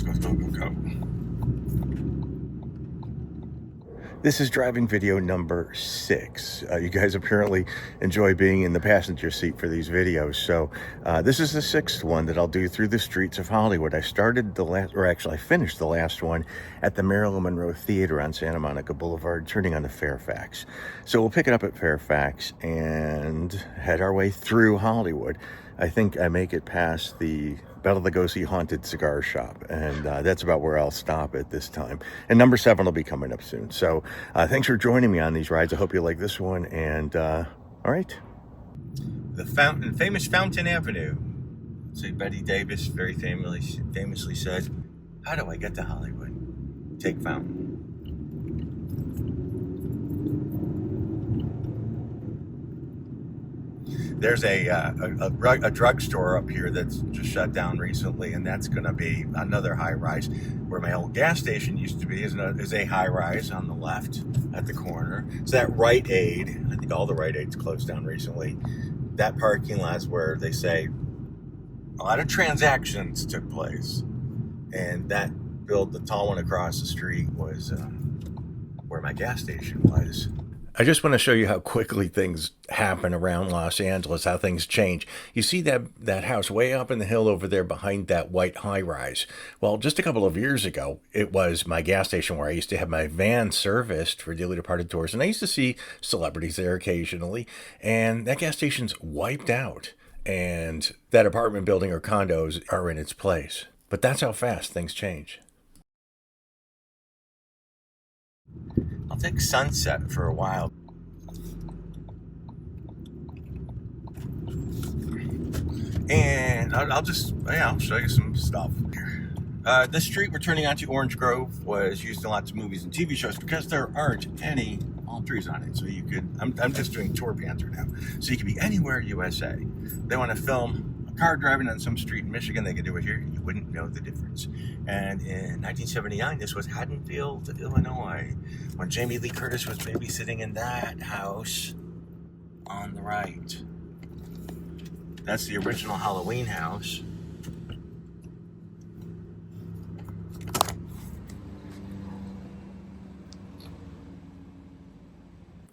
Let's go. This is driving video number 6. You guys apparently enjoy being in the passenger seat for these videos. So this is the 6th one that I'll do through the streets of Hollywood. I finished the last one at the Marilyn Monroe Theater on Santa Monica Boulevard, turning onto Fairfax. So we'll pick it up at Fairfax and head our way through Hollywood. I think I make it past the Bela Lugosi Haunted Cigar Shop, and that's about where I'll stop at this time. And number 7 will be coming up soon. So thanks for joining me on these rides. I hope you like this one. And all right. The famous Fountain Avenue. So Betty Davis very famously said, "How do I get to Hollywood? Take Fountain." There's a drugstore up here that's just shut down recently, and that's going to be another high rise. Where my old gas station used to be is a high rise on the left at the corner. So that Rite Aid, I think all the Rite Aids closed down recently. That parking lot is where they say a lot of transactions took place, and the tall one across the street was where my gas station was. I just want to show you how quickly things happen around Los Angeles, how things change. You see that house way up in the hill over there behind that white high-rise. Well, just a couple of years ago, it was my gas station where I used to have my van serviced for dearly departed tours, and I used to see celebrities there occasionally, and that gas station's wiped out, and that apartment building or condos are in its place. But that's how fast things change. I'll take Sunset for a while. And I'll show you some stuff here. This street we're turning onto, Orange Grove, was used in lots of movies and TV shows because there aren't any palm trees on it. So you could, I'm just doing tour banter now. So you could be anywhere USA. They want to film a car driving on some street in Michigan, they could do it here. You wouldn't know the difference. And in 1979, this was Haddonfield, Illinois, when Jamie Lee Curtis was babysitting in that house on the right. That's the original Halloween house.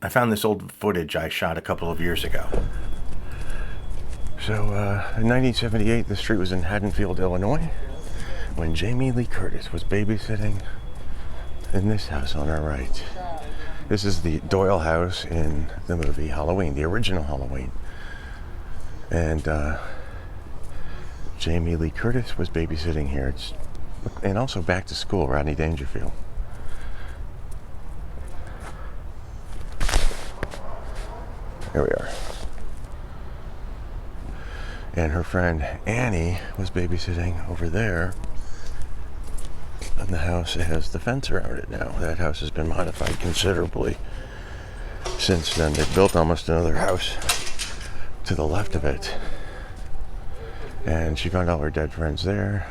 I found this old footage I shot a couple of years ago. So in 1978, the street was in Haddonfield, Illinois, when Jamie Lee Curtis was babysitting in this house on our right. This is the Doyle house in the movie Halloween, the original Halloween. And Jamie Lee Curtis was babysitting here. And also Back to School, Rodney Dangerfield. Here we are. And her friend Annie was babysitting over there. And the house has the fence around it now. That house has been modified considerably since then. They built almost another house to the left of it. And she found all her dead friends there.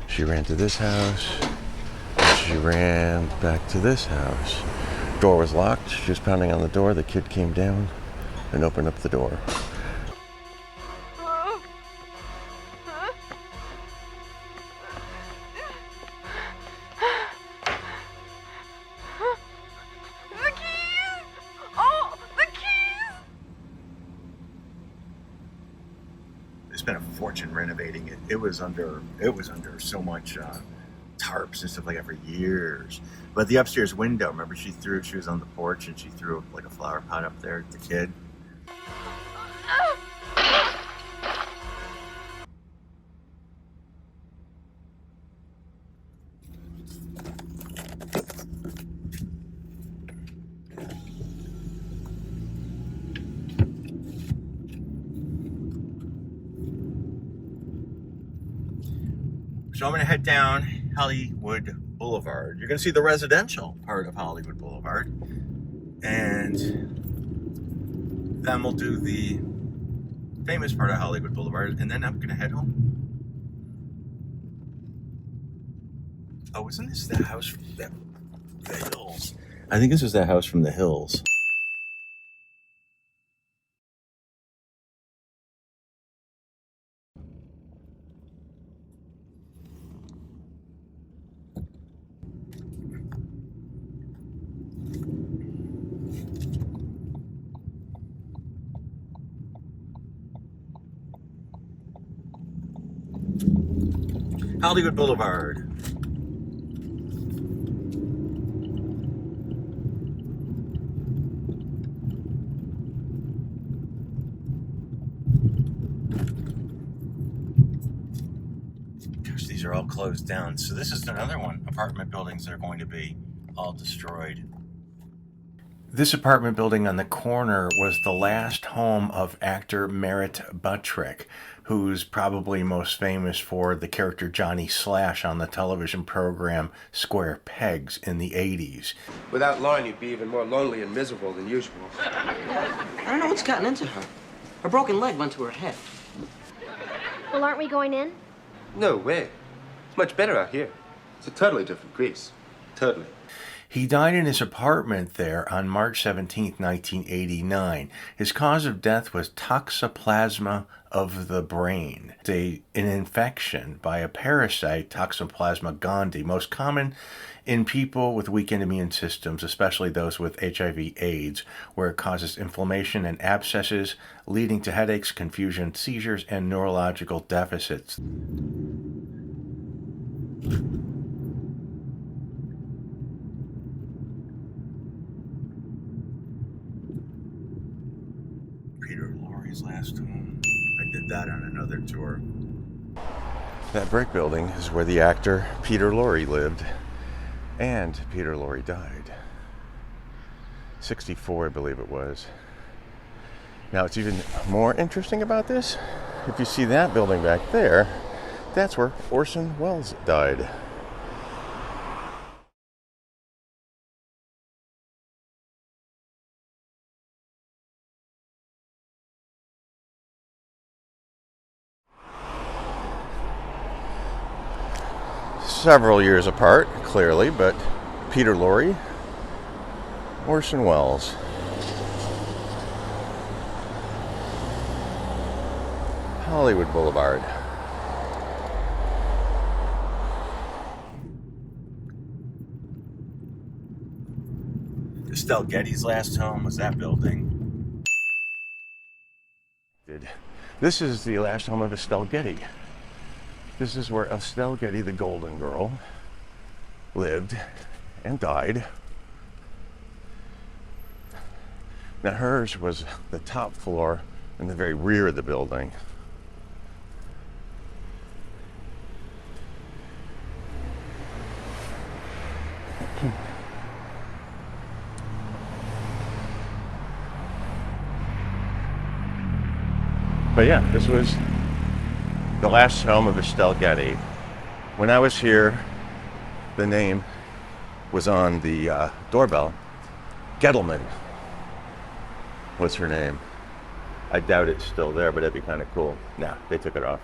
She ran to this house. And she ran back to this house. Door was locked. She was pounding on the door. The kid came down and opened up the door. Spent a fortune renovating it. It was under so much tarps and stuff like that for years. But the upstairs window, remember she was on the porch and she threw like a flower pot up there at the kid. So I'm going to head down Hollywood Boulevard. You're going to see the residential part of Hollywood Boulevard. And then we'll do the famous part of Hollywood Boulevard. And then I'm going to head home. Oh, isn't this the house from the Hills? I think this is the house from the Hills. Hollywood Boulevard. Gosh, these are all closed down. So this is another one. Apartment buildings that are going to be all destroyed. This apartment building on the corner was the last home of actor Merritt Buttrick, who's probably most famous for the character Johnny Slash on the television program Square Pegs in the 80s. Without Lauren, you'd be even more lonely and miserable than usual. I don't know what's gotten into her. Her broken leg went to her head. Well, aren't we going in? No way. It's much better out here. It's a totally different Greece. Totally. He died in his apartment there on March 17, 1989. His cause of death was toxoplasma of the brain, an infection by a parasite, Toxoplasma gondii, most common in people with weakened immune systems, especially those with HIV/AIDS, where it causes inflammation and abscesses, leading to headaches, confusion, seizures, and neurological deficits. Peter Lorre's last home. I did that on another tour. That brick building is where the actor Peter Lorre lived, and Peter Lorre died. 64, I believe it was. Now, it's even more interesting about this. If you see that building back there, that's where Orson Welles died. Several years apart, clearly, but Peter Lorre, Orson Welles. Hollywood Boulevard. Estelle Getty's last home was that building. This is the last home of Estelle Getty. This is where Estelle Getty, the Golden Girl, lived and died. Now hers was the top floor in the very rear of the building. But yeah, this was the last home of Estelle Getty. When I was here, the name was on the doorbell. Gettleman was her name. I doubt it's still there, but that'd be kind of cool. Nah, they took it off.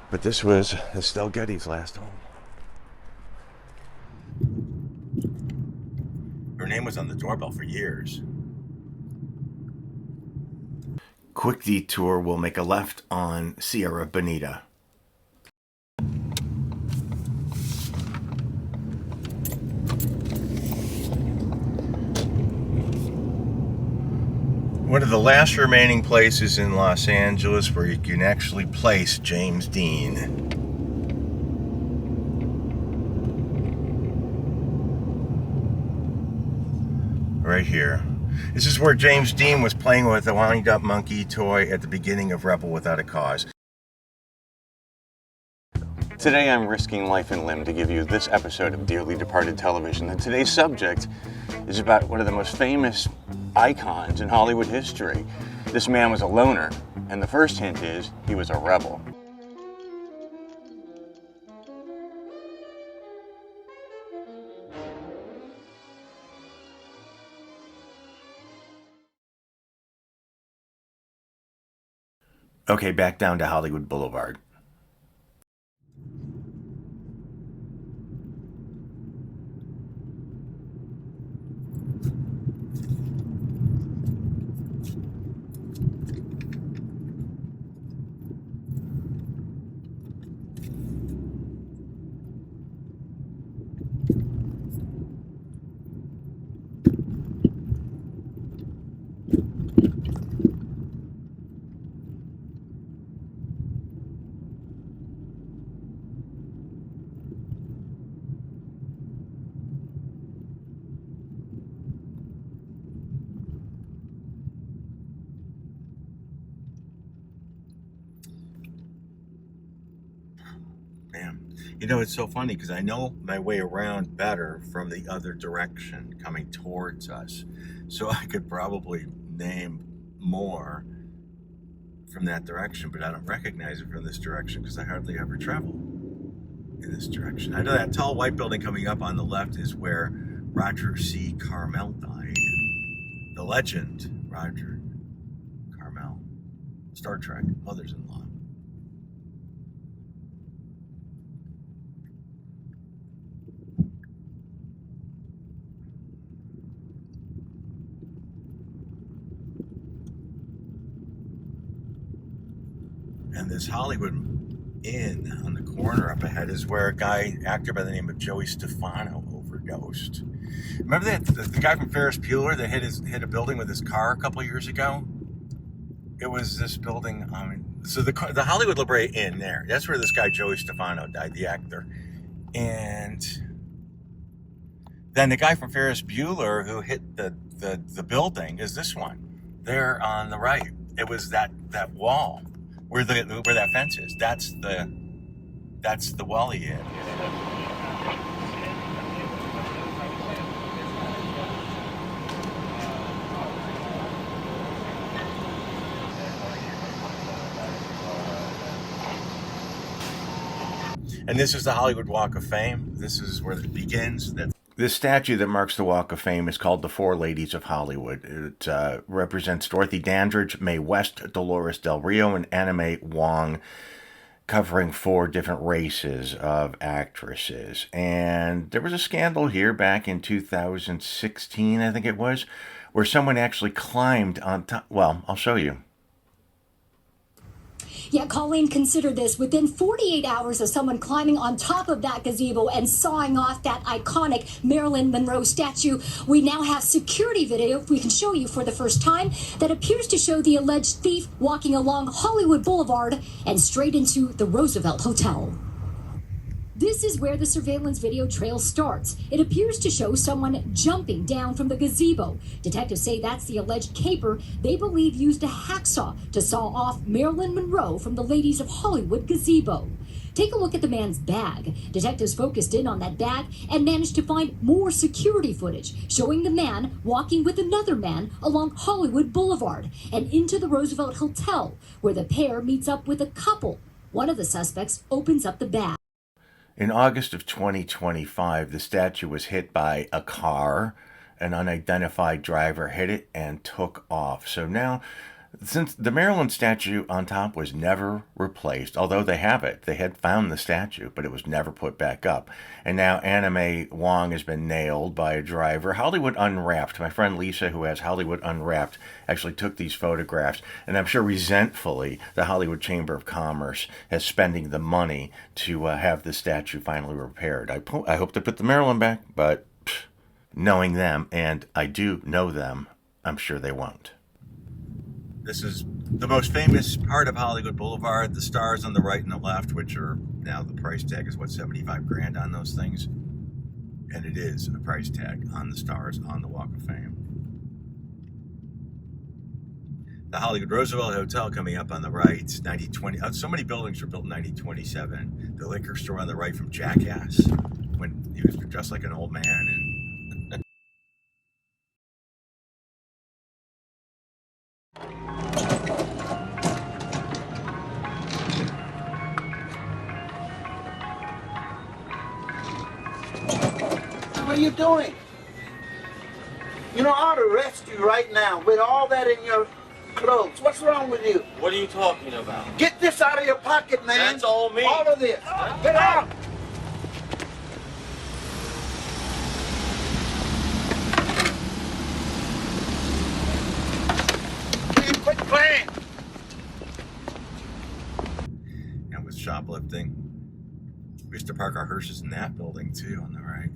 But this was Estelle Getty's last home. Her name was on the doorbell for years. Quick detour, we'll make a left on Sierra Bonita. One of the last remaining places in Los Angeles where you can actually place James Dean. Right here. This is where James Dean was playing with the wind-up monkey toy at the beginning of Rebel Without a Cause. Today I'm risking life and limb to give you this episode of Dearly Departed Television, and today's subject is about one of the most famous icons in Hollywood history. This man was a loner, and the first hint is he was a rebel. Okay, back down to Hollywood Boulevard. You know, it's so funny because I know my way around better from the other direction coming towards us. So I could probably name more from that direction, but I don't recognize it from this direction because I hardly ever travel in this direction. I know that tall white building coming up on the left is where Roger C. Carmel died. The legend, Roger Carmel. Star Trek, mothers-in-law. And this Hollywood Inn on the corner up ahead is where a actor by the name of Joey Stefano overdosed. Remember that the guy from Ferris Bueller that hit a building with his car a couple years ago? It was this building. So the Hollywood La Brea Inn there. That's where this guy Joey Stefano died, the actor. And then the guy from Ferris Bueller who hit the building is this one there on the right. It was that wall. Where that fence is, that's the wall he hit. And this is the Hollywood Walk of Fame. This is where it begins. This statue that marks the Walk of Fame is called the Four Ladies of Hollywood. It represents Dorothy Dandridge, Mae West, Dolores Del Rio, and Anna Mae Wong, covering 4 different races of actresses. And there was a scandal here back in 2016, I think it was, where someone actually climbed on top. Well, I'll show you. Yeah, Colleen, consider this. Within 48 hours of someone climbing on top of that gazebo and sawing off that iconic Marilyn Monroe statue, we now have security video we can show you for the first time that appears to show the alleged thief walking along Hollywood Boulevard and straight into the Roosevelt Hotel. This is where the surveillance video trail starts. It appears to show someone jumping down from the gazebo. Detectives say that's the alleged caper they believe used a hacksaw to saw off Marilyn Monroe from the Ladies of Hollywood gazebo. Take a look at the man's bag. Detectives focused in on that bag and managed to find more security footage showing the man walking with another man along Hollywood Boulevard and into the Roosevelt Hotel, where the pair meets up with a couple. One of the suspects opens up the bag. In August of 2025, the statue was hit by a car. An unidentified driver hit it and took off. So now, since the Maryland statue on top was never replaced, although they have it, they had found the statue, but it was never put back up. And now Anna Mae Wong has been nailed by a driver. Hollywood Unwrapped, my friend Lisa, who has Hollywood Unwrapped, actually took these photographs. And I'm sure resentfully, the Hollywood Chamber of Commerce is spending the money to have the statue finally repaired. I hope to put the Maryland back, but knowing them, and I do know them, I'm sure they won't. This is the most famous part of Hollywood Boulevard. The stars on the right and the left, which are now the price tag is what, 75 grand on those things? And it is a price tag on the stars on the Walk of Fame. The Hollywood Roosevelt Hotel coming up on the right, 1920. So many buildings were built in 1927. The liquor store on the right from Jackass, when he was dressed like an old man. And what are you doing? You know, I ought to arrest you right now with all that in your clothes. What's wrong with you? What are you talking about? Get this out of your pocket, man. That's all me. All of this. Get out. Quit playing. and with shoplifting, we used to park our hearses in that building too on the right.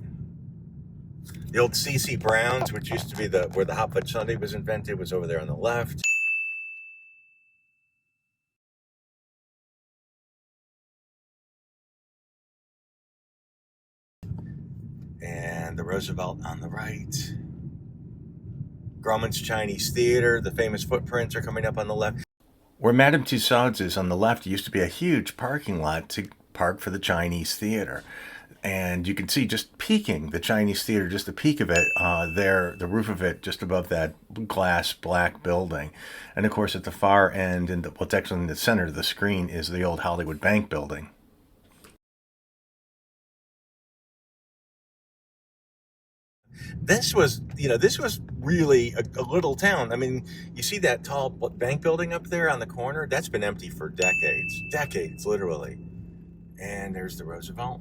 The old C.C. Brown's, which used to be where the hot fudge sundae was invented, was over there on the left. And the Roosevelt on the right. Grauman's Chinese Theater, the famous footprints are coming up on the left. Where Madame Tussauds is on the left used to be a huge parking lot to park for the Chinese theater. And you can see just peeking the Chinese theater, just a peek of it there, the roof of it just above that glass black building. And of course, at the far end, and what's actually in the center of the screen, is the old Hollywood Bank building. This was really a little town. I mean, you see that tall bank building up there on the corner? That's been empty for decades, literally. And there's the Roosevelt.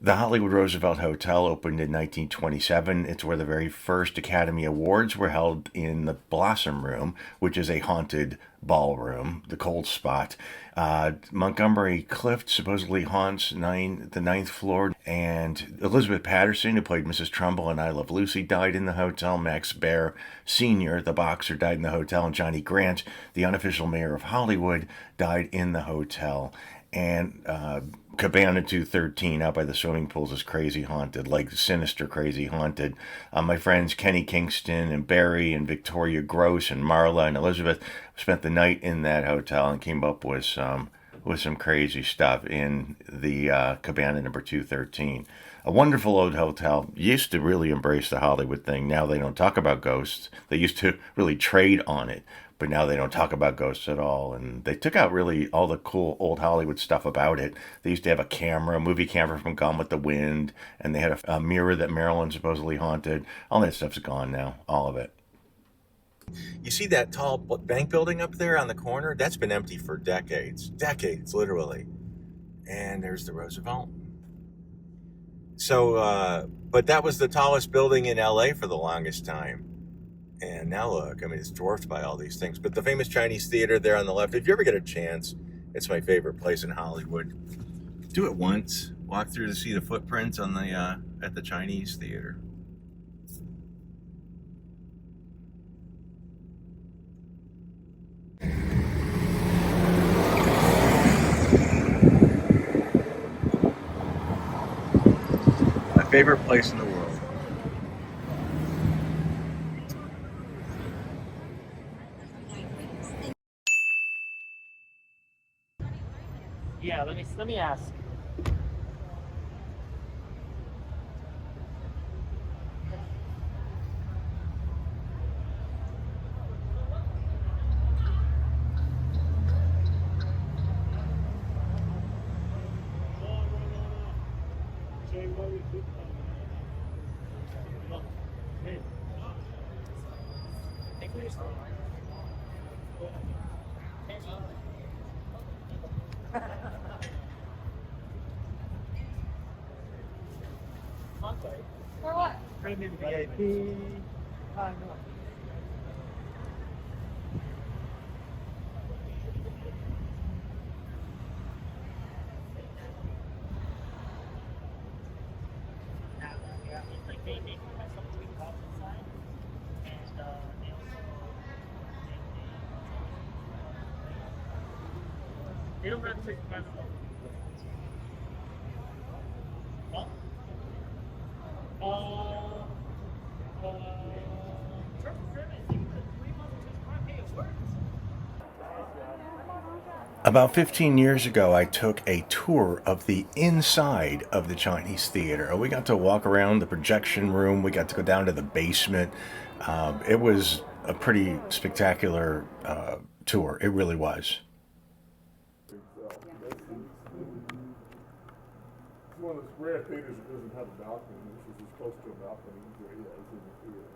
The Hollywood Roosevelt Hotel opened in 1927. It's where the very first Academy Awards were held, in the Blossom Room, which is a haunted ballroom, the cold spot. Montgomery Clift supposedly haunts the 9th floor. And Elizabeth Patterson, who played Mrs. Trumbull in I Love Lucy, died in the hotel. Max Baer Sr., the boxer, died in the hotel. And Johnny Grant, the unofficial mayor of Hollywood, died in the hotel. And Cabana 213 out by the swimming pools is crazy haunted, like sinister crazy haunted. My friends Kenny Kingston and Barry and Victoria Gross and Marla and Elizabeth spent the night in that hotel and came up with some crazy stuff in the Cabana number 213. A wonderful old hotel. Used to really embrace the Hollywood thing. Now they don't talk about ghosts. They used to really trade on it, but now they don't talk about ghosts at all. And they took out really all the cool old Hollywood stuff about it. They used to have a movie camera from Gone with the Wind, and they had a mirror that Marilyn supposedly haunted. All that stuff's gone now, all of it. You see that tall bank building up there on the corner? That's been empty for decades, literally. And there's the Roosevelt. So, but that was the tallest building in LA for the longest time. And now look, I mean, it's dwarfed by all these things. But the famous Chinese theater there on the left, if you ever get a chance, it's my favorite place in Hollywood. Do it once. Walk through to see the footprints on the at the Chinese theater. My favorite place in the world. Yeah, let me ask. For what? Premium VIP. They don't run too expensive. About 15 years ago, I took a tour of the inside of the Chinese theater. We got to walk around the projection room. We got to go down to the basement. It was a pretty spectacular tour. It really was. It's one of those rare theaters that doesn't have a balcony. This is as close to a balcony as there is in the theater.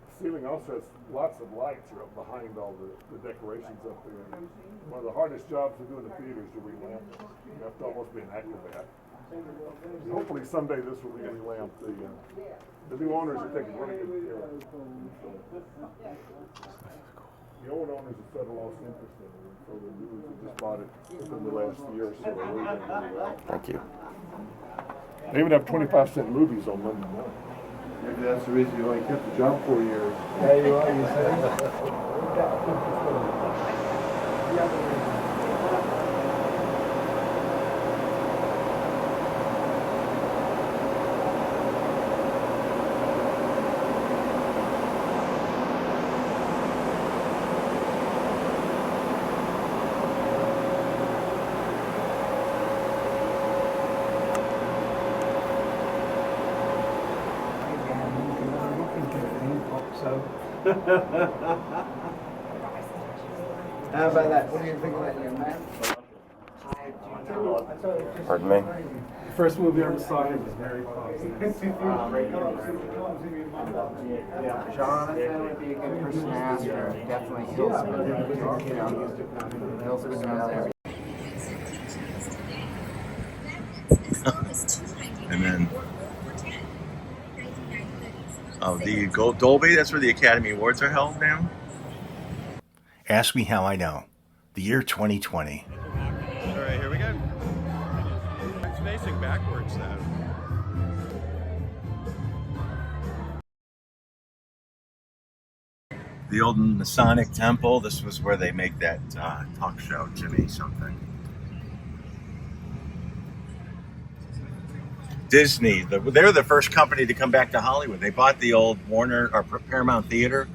The ceiling also has lots of lights up behind all the decorations up there. And one of the hardest jobs to do in the theater is to relamp it. You have to almost be an acrobat. And hopefully someday this will be relamped. The new owners are taking really good care of it. The old owners have said a lost interest in it, so the new ones have just bought it within the last year or so. Thank you. They even have 25-cent movies on Monday night. Maybe that's the reason you only kept the job 4 years. Yeah, you are, you say? How about that? What do you think of that, young man? Pardon me? First movie on the side was very positive. Jonathan would be a good person to ask her. Definitely Hill's good to know there. And then, the Dolby, that's where the Academy Awards are held now. Ask me how I know. The year 2020. All right, here we go. It's facing backwards, though. The old Masonic Temple. This was where they make that talk show, Jimmy something. Disney, they're the first company to come back to Hollywood. They bought the old Warner or Paramount Theater,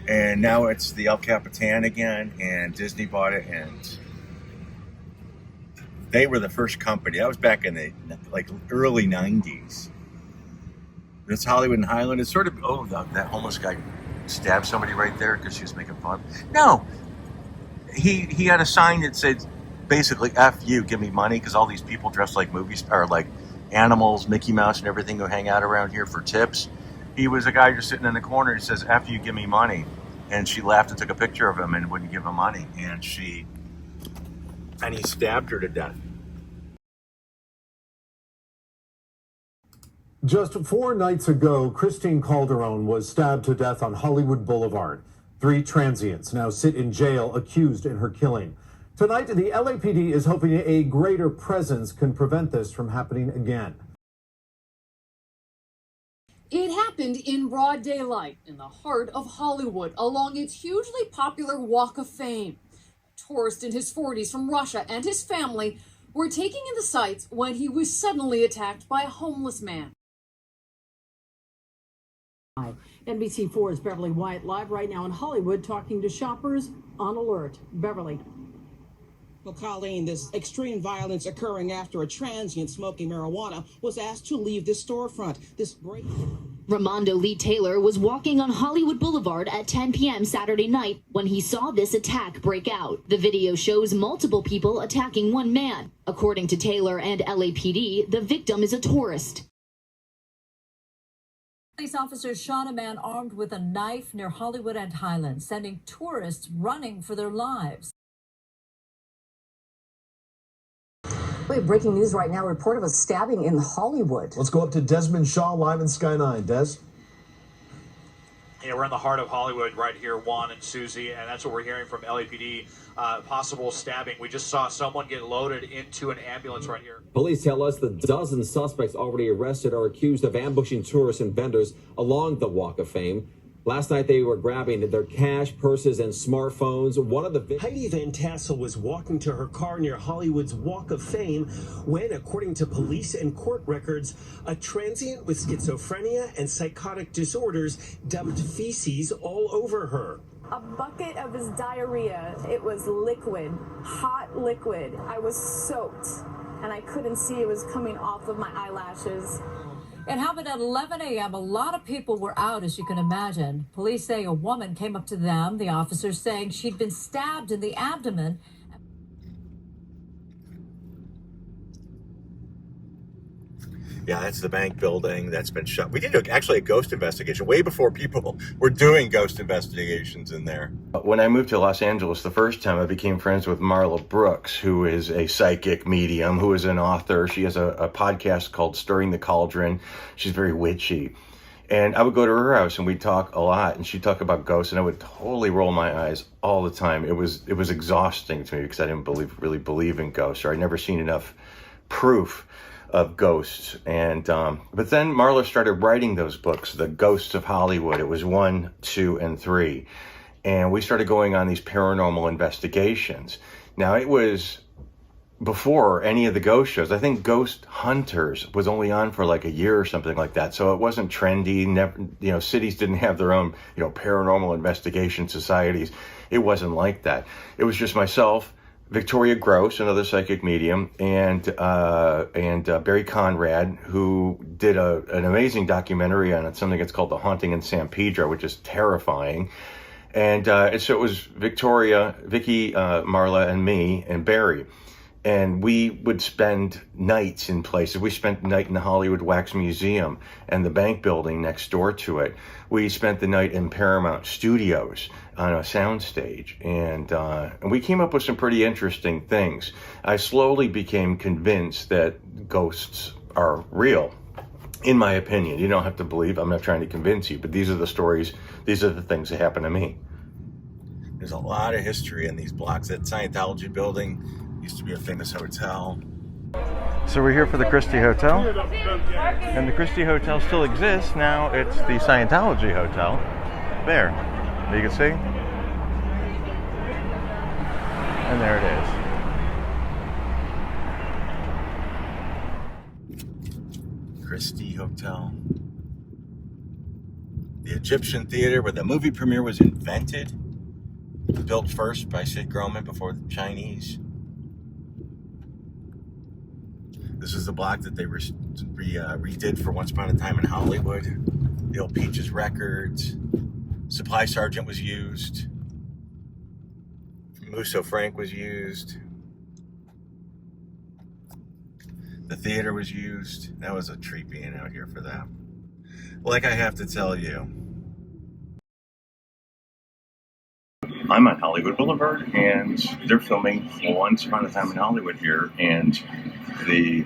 and now it's the El Capitan again, and Disney bought it, and they were the first company. That was back in the early 90s. It's Hollywood and Highland. It's sort of, that homeless guy stabbed somebody right there because she was making fun. No, he had a sign that said basically "F you, give me money," because all these people dressed like movies or like animals, Mickey Mouse and everything, who hang out around here for tips. He was a guy just sitting in the corner. He says, "F you, give me money," and she laughed and took a picture of him and wouldn't give him money, and he stabbed her to death. Just 4 nights ago, Christine Calderon was stabbed to death on Hollywood Boulevard. 3 transients now sit in jail accused in her killing. Tonight, the LAPD is hoping a greater presence can prevent this from happening again. It happened in broad daylight in the heart of Hollywood along its hugely popular Walk of Fame. A tourist in his 40s from Russia and his family were taking in the sights when he was suddenly attacked by a homeless man. NBC4's Beverly White live right now in Hollywood talking to shoppers on alert. Beverly. Well, Colleen, this extreme violence occurring after a transient smoking marijuana was asked to leave this storefront. Ramondo Lee Taylor was walking on Hollywood Boulevard at 10 p.m. Saturday night when he saw this attack break out. The video shows multiple people attacking one man. According to Taylor and LAPD, the victim is a tourist. Police officers shot a man armed with a knife near Hollywood and Highland, sending tourists running for their lives. We have breaking news right now. A report of a stabbing in Hollywood. Let's go up to Desmond Shaw live in Sky 9. Des? Yeah, we're in the heart of Hollywood right here, Juan and Susie, and that's what we're hearing from LAPD. Possible stabbing. We just saw someone get loaded into an ambulance right here. Police tell us the dozen suspects already arrested are accused of ambushing tourists and vendors along the Walk of Fame. Last night, they were grabbing their cash, purses, and smartphones. One of the Heidi Van Tassel was walking to her car near Hollywood's Walk of Fame when, according to police and court records, a transient with schizophrenia and psychotic disorders dumped feces all over her. A bucket of his diarrhea. It was liquid, hot liquid. I was soaked, and I couldn't see it was coming off of my eyelashes. It happened at 11 a.m. A lot of people were out, as you can imagine. Police say a woman came up to them, the officers saying she'd been stabbed in the abdomen. Yeah, that's the bank building that's been shut. We did actually a ghost investigation way before people were doing ghost investigations in there. When I moved to Los Angeles the first time, I became friends with Marla Brooks, who is a psychic medium, who is an author. She has a podcast called Stirring the Cauldron. She's very witchy. And I would go to her house and we'd talk a lot, and she'd talk about ghosts, and I would totally roll my eyes all the time. It was exhausting to me because I didn't really believe in ghosts, or I'd never seen enough proof of ghosts. And but then Marla started writing those books, The Ghosts of Hollywood. It was 1, 2, and 3, and we started going on these paranormal investigations. Now, it was before any of the ghost shows. I think Ghost Hunters was only on for like a year or something like that, so it wasn't trendy. Never, cities didn't have their own paranormal investigation societies. It wasn't like that. It was just myself, Victoria Gross, another psychic medium, and Barry Conrad, who did an amazing documentary on something that's called The Haunting in San Pedro, which is terrifying. And so it was Victoria, Vicky, Marla, and me, and Barry. And we would spend nights in places. We spent the night in the Hollywood Wax Museum and the bank building next door to it. We spent the night in Paramount Studios on a soundstage. And we came up with some pretty interesting things. I slowly became convinced that ghosts are real, in my opinion. You don't have to believe. I'm not trying to convince you. But these are the stories. These are the things that happen to me. There's a lot of history in these blocks. That Scientology building used to be a famous hotel. So we're here for the Christie Hotel, and the Christie Hotel still exists. Now it's the Scientology Hotel. There, you can see, and there it is. Christie Hotel. The Egyptian theater where the movie premiere was invented. Built first by Sid Grauman before the Chinese. This is the block that they redid for Once Upon a Time in Hollywood. The old Peaches Records. Supply Sergeant was used. Musso Frank was used. The theater was used. That was a treat being out here for that. Like I have to tell you, I'm on Hollywood Boulevard, and they're filming Once Upon a Time in Hollywood here, and the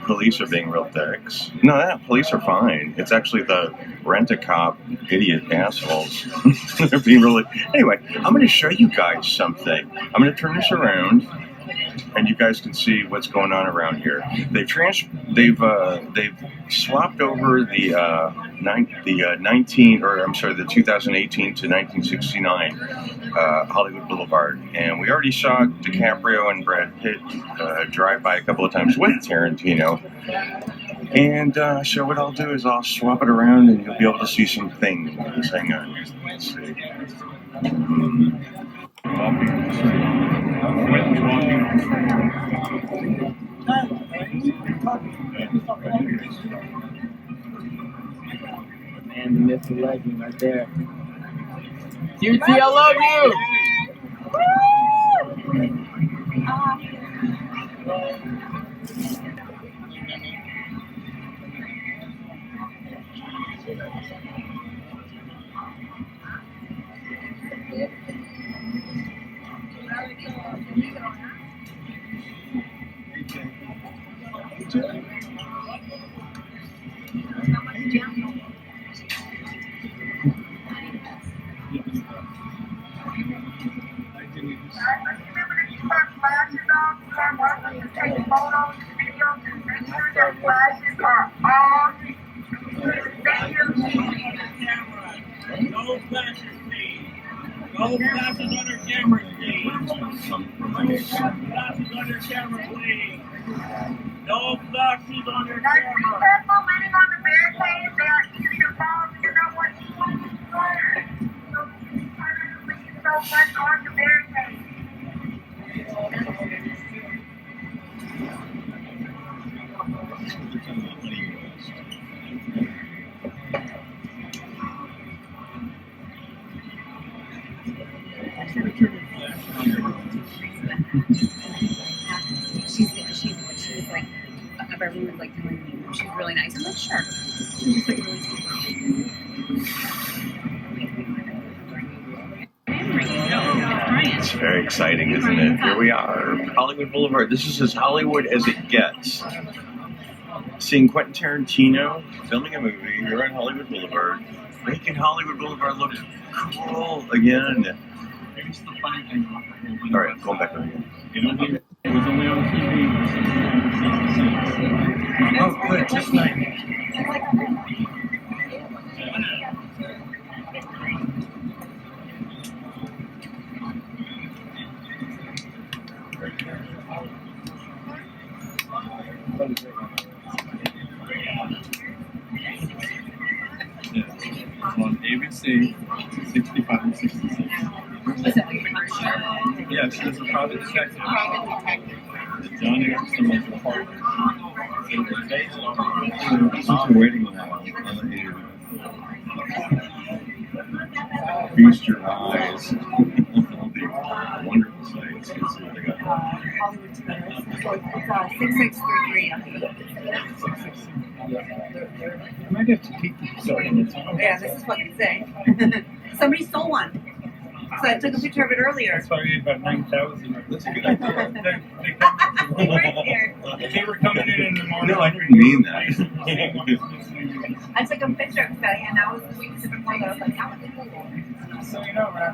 police are being real dicks. No, police are fine. It's actually the rent-a-cop idiot assholes. They're being really... Anyway, I'm going to show you guys something. I'm going to turn this around, and you guys can see what's going on around here. They've swapped over the 2018 to 1969 Hollywood Boulevard, and we already saw DiCaprio and Brad Pitt drive by a couple of times with Tarantino. And so what I'll do is I'll swap it around, and you'll be able to see some things. Hang on, let's see. Man, the myth, the legend right there. QT, I love you! No flashes, please. No flashes on your camera, please. No flashes on your camera, please. No flashes on your camera. Be careful leaning on the barricade. They are easy to fall. You know what you want to learn. So please try not to lean so much on the barricade. She's like, everyone's like telling me she's really nice. I'm like, sure. She's just like really sweet. It's very exciting, isn't it? Here we are, Hollywood Boulevard. This is as Hollywood as it gets. Seeing Quentin Tarantino filming a movie here on Hollywood Boulevard, making Hollywood Boulevard look cool again. All right, going back over again. It was only on TV. Oh, good, just like. On ABC 65 and 66. Was it like a commercial? Yeah, she was a private detective. John Anderson was the partner. So it was based on since we're waiting on that, I'll let you feast your eyes on the wonderful sights. Let's see what they got. Hollywood Together. It's 6633. I might have to keep this up. Yeah, this is what they say. Somebody stole one. So I took a picture of it earlier. That's why we had about 9,000. That's a good idea. They were coming in the morning. No, I didn't mean that. I took a picture of that, and that was the specific one that I was like, that was cool. So you know, we're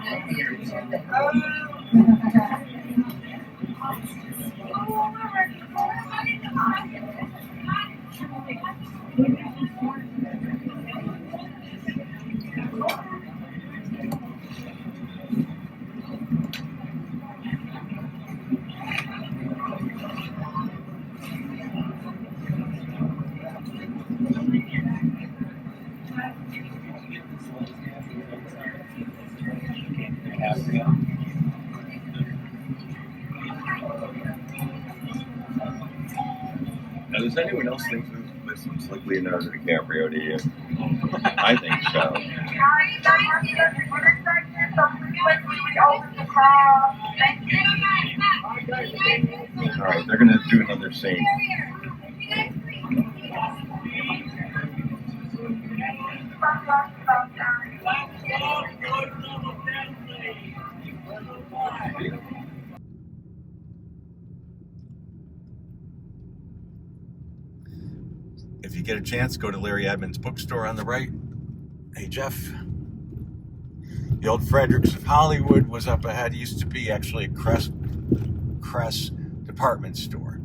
Now, does anyone else think this looks like Leonardo DiCaprio to you? I think so. All right, they're going to do another scene. If you get a chance, go to Larry Edmonds' bookstore on the right. Hey, Jeff. The old Fredericks of Hollywood was up ahead. It used to be actually a Crest department store.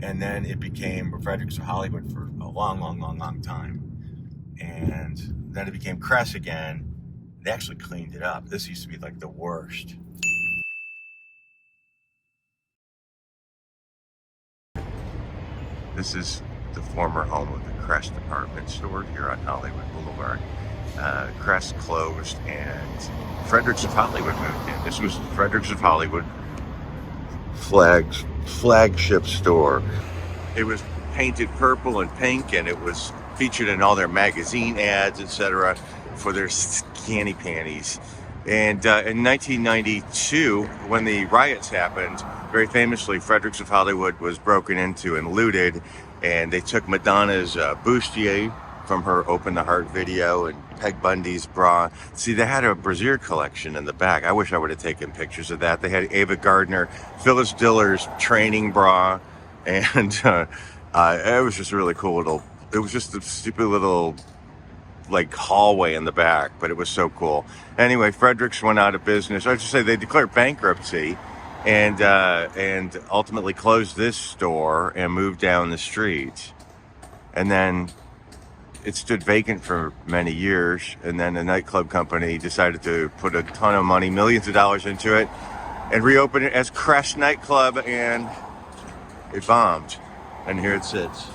And then it became Fredericks of Hollywood for a long time. And then it became Crest again. They actually cleaned it up. This used to be like the worst. This is the former home of the Crest department store here on Hollywood Boulevard. Crest closed and Fredericks of Hollywood moved in. This was Fredericks of Hollywood flagship store. It was painted purple and pink, and it was featured in all their magazine ads, etc., for their scanny panties. And in 1992, when the riots happened, very famously, Fredericks of Hollywood was broken into and looted, and they took Madonna's bustier from her Open the Heart video and Peg Bundy's bra. See, they had a brassiere collection in the back. I wish I would have taken pictures of that. They had Ava Gardner, Phyllis Diller's training bra, and it was just really cool. It was just a stupid little like hallway in the back, but it was so cool. Anyway, Fredericks went out of business. I should say they declared bankruptcy and ultimately closed this store and moved down the street. And then it stood vacant for many years, and then the nightclub company decided to put a ton of money, millions of dollars into it, and reopen it as Crest Nightclub, and it bombed. And here it sits.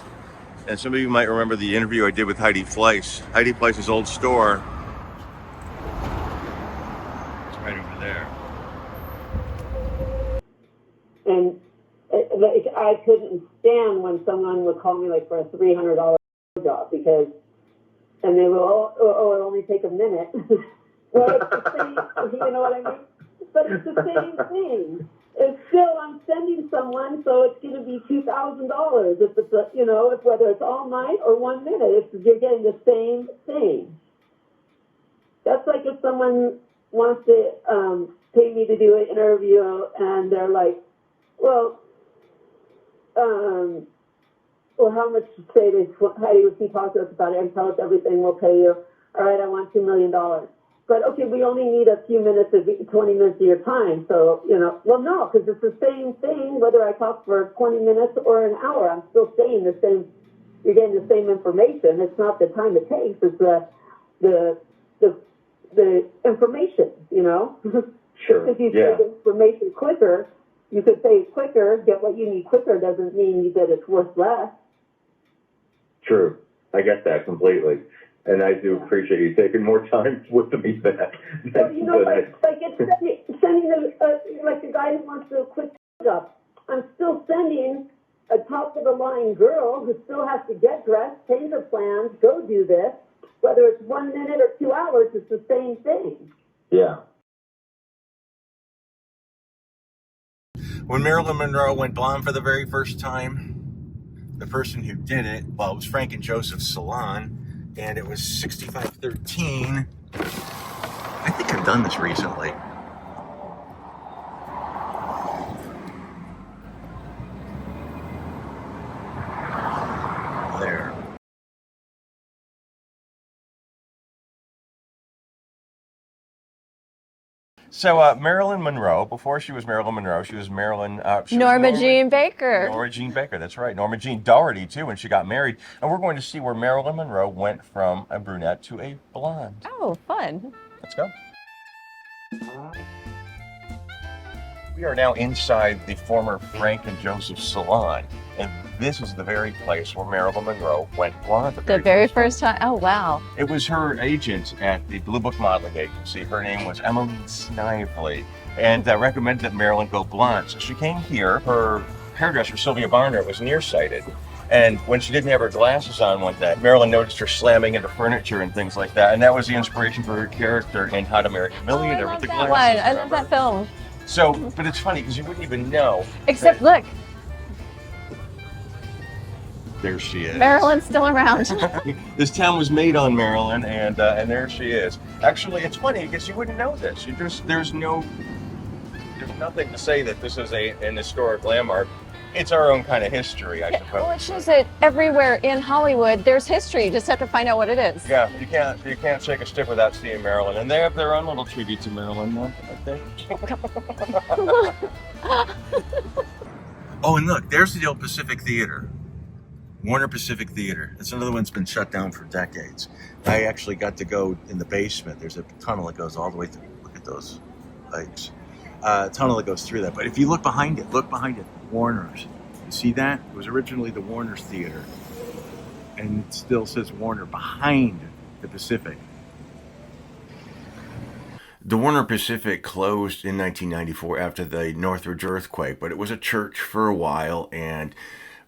And some of you might remember the interview I did with Heidi Fleiss. Heidi Fleiss's old store. It's right over there. And I couldn't stand when someone would call me like for a $300 job because, and they will, oh, it'll only take a minute. Well, it's the same, you know what I mean? But it's the same thing. It's still, I'm sending someone, so it's going to be $2,000 if it's, whether it's all night or 1 minute, you're getting the same thing. That's like if someone wants to pay me to do an interview and they're like, well, how much say this? Heidi would talk to us about it and tell us everything. We'll pay you. All right, I want $2 million. But okay, we only need a few minutes, 20 minutes of your time. So, well, no, because it's the same thing, whether I talk for 20 minutes or an hour. I'm still saying the same, you're getting the same information. It's not the time it takes, it's the information, Sure. If you say the information quicker, you could say it quicker, get what you need quicker, doesn't mean that it's worth less. True. I get that completely. And I do appreciate you taking more time with me than that. Well, like it's sending like a guy who wants to do a quick job. I'm still sending a top-of-the-line girl who still has to get dressed, change her plans, go do this. Whether it's 1 minute or 2 hours, it's the same thing. Yeah. When Marilyn Monroe went blonde for the very first time, the person who did it, well, it was Frank and Joseph's salon, and it was 6513. I think I've done this recently. There. So Marilyn Monroe, before she was Marilyn Monroe, she was Norma Jean Baker. Norma Jean Baker, that's right. Norma Jean Doherty, too, when she got married. And we're going to see where Marilyn Monroe went from a brunette to a blonde. Oh, fun. Let's go. We are now inside the former Frank and Joseph salon. And this is the very place where Marilyn Monroe went blonde. The very first time. Oh, wow. It was her agent at the Blue Book Modeling Agency. Her name was Emmeline Snively, and recommended that Marilyn go blonde. So she came here. Her hairdresser, Sylvia Barner, was nearsighted. And when she didn't have her glasses on one day, Marilyn noticed her slamming into furniture and things like that. And that was the inspiration for her character in How to Marry a Millionaire with the glasses. I love that film. So, but it's funny because you wouldn't even know. Except, look. There she is. Marilyn's still around. This town was made on Marilyn, and there she is. Actually, it's funny because you wouldn't know this. There's nothing to say that this is an historic landmark. It's our own kind of history, I suppose. Well, it shows that everywhere in Hollywood there's history. You just have to find out what it is. Yeah, you can't shake a stick without seeing Marilyn, and they have their own little tribute to Marilyn, I think. Oh, and look, there's the old Pacific Theater. Warner Pacific Theater. It's another one that's been shut down for decades. I actually got to go in the basement. There's a tunnel that goes all the way through. Look at those pipes. Tunnel that goes through that. But if you look behind it, Warner's. You see that? It was originally the Warner's Theater. And it still says Warner behind the Pacific. The Warner Pacific closed in 1994 after the Northridge earthquake, but it was a church for a while, and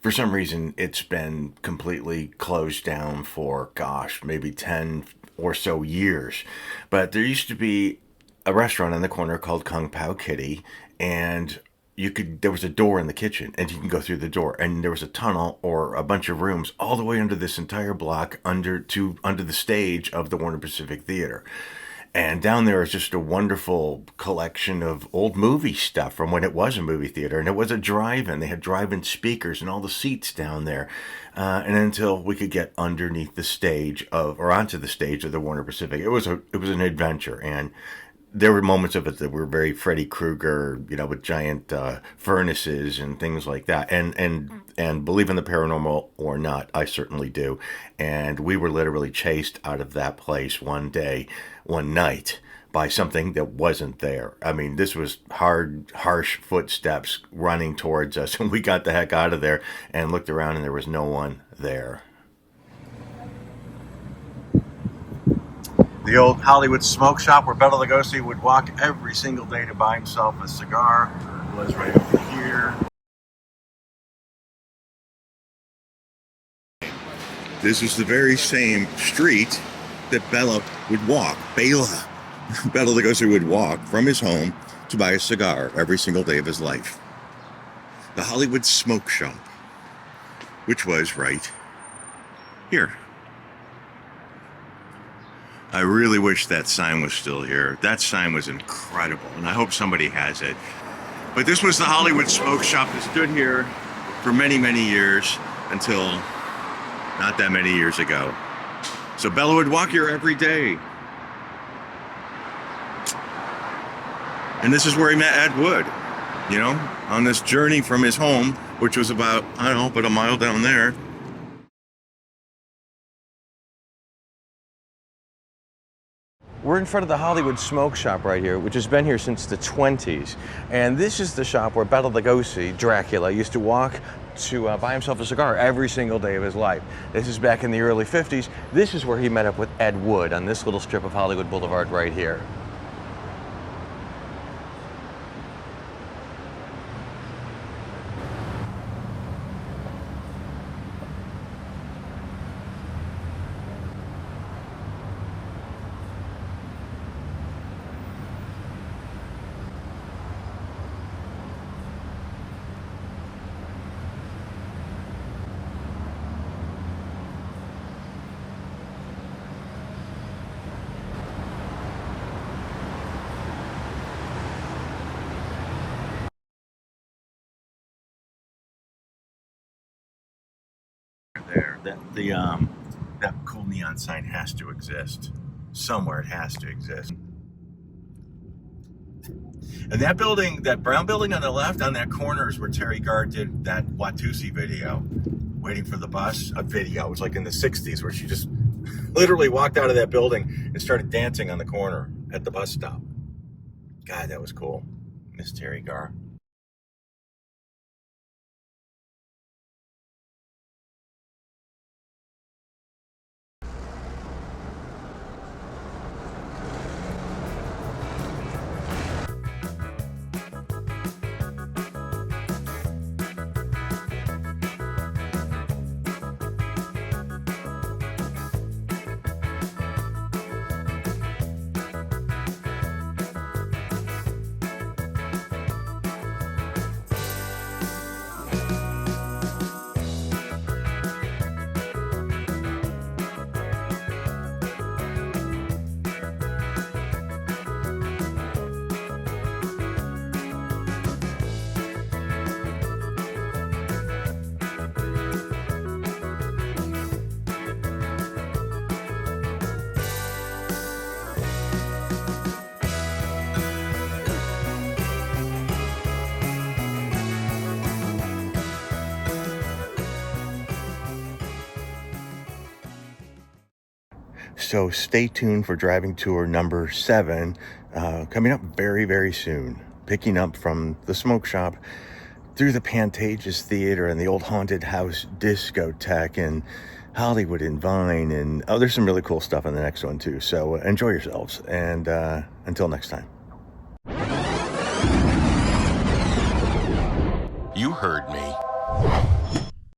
for some reason, it's been completely closed down for, gosh, maybe 10 or so years. But there used to be a restaurant on the corner called Kung Pao Kitty, and there was a door in the kitchen, and you can go through the door, and there was a tunnel or a bunch of rooms all the way under this entire block under the stage of the Warner Pacific Theater. And down there is just a wonderful collection of old movie stuff from when it was a movie theater. And it was a drive-in. They had drive-in speakers and all the seats down there. And until we could get underneath the stage onto the stage of the Warner Pacific, it was an adventure. And there were moments of it that were very Freddy Krueger, with giant furnaces and things like that. And believe in the paranormal or not, I certainly do. And we were literally chased out of that place one night by something that wasn't there. I mean, this was harsh footsteps running towards us, and we got the heck out of there and looked around, and there was no one there. The old Hollywood smoke shop where Bela Lugosi would walk every single day to buy himself a cigar was right over here. This is the very same street that Bela Lugosi would walk from his home to buy a cigar every single day of his life. The Hollywood Smoke Shop, which was right here. I really wish that sign was still here. That sign was incredible, and I hope somebody has it. But this was the Hollywood Smoke Shop that stood here for many, many years until not that many years ago. So Bela would walk here every day. And this is where he met Ed Wood, on this journey from his home, which was about, about a mile down there. We're in front of the Hollywood Smoke Shop right here, which has been here since the 20s. And this is the shop where Bela Lugosi, Dracula, used to walk to buy himself a cigar every single day of his life. This is back in the early 50s. This is where he met up with Ed Wood on this little strip of Hollywood Boulevard right here. That cool neon sign has to exist. Somewhere it has to exist. And that building, that brown building on the left, on that corner is where Terry Garr did that Watusi video, Waiting for the Bus. A video, it was like in the 60s, where she just literally walked out of that building and started dancing on the corner at the bus stop. God, that was cool. Miss Terry Garr. So stay tuned for driving tour number 7, coming up very, very soon. Picking up from the smoke shop through the Pantages Theater and the old haunted house discotheque and Hollywood and Vine. And there's some really cool stuff in the next one too. So enjoy yourselves. And until next time. You heard me.